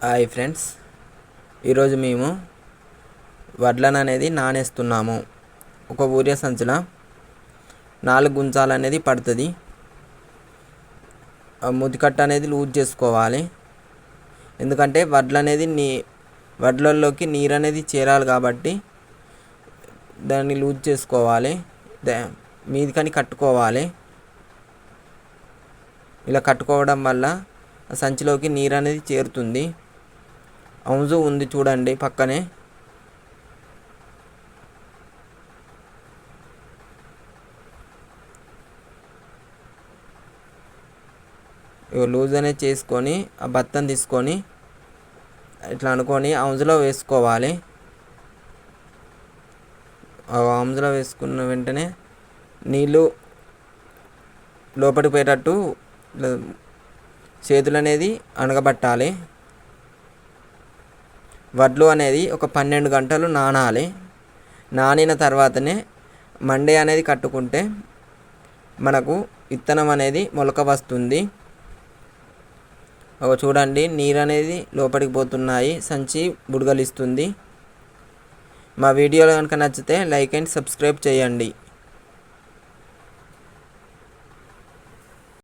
Hi friends, ఈరోజు మేము వడ్లను అనేది నానేస్తున్నాము. ఒక ఊరియా సంచుల 4 గుంచాలు అనేది పడుతుంది. ముతికట్ట అనేది లూజ్ చేసుకోవాలి. ఎందుకంటే వడ్లు అనేది వడ్లలోకి నీరు అనేది చేరాలి కాబట్టి దాన్ని లూజ్ చేసుకోవాలి. మీదికని కట్టుకోవాలి. ఇలా కట్టుకోవడం వల్ల సంచిలోకి నీరు అనేది చేరుతుంది. అవుజు ఉంది చూడండి పక్కనే. లూజ్ అనేది చేసుకొని ఆ బత్తని తీసుకొని ఇట్లా అనుకొని అవుజులో వేసుకోవాలి. ఆ అవుజులో వేసుకున్న వెంటనే నీళ్ళు లోపలికి పోయేటట్టు చేతులు అనేది అణగబట్టాలి. వడ్లు అనేది ఒక 12 గంటలు నానాలి. నానిన తర్వాతనే మండే అనేది కట్టుకుంటే మనకు విత్తనం అనేది మొలక వస్తుంది. చూడండి, నీరు అనేది లోపలికి పోతున్నాయి, సంచి బుడగలిస్తుంది. మా వీడియోలు కనుక నచ్చితే లైక్ అండ్ సబ్స్క్రైబ్ చేయండి.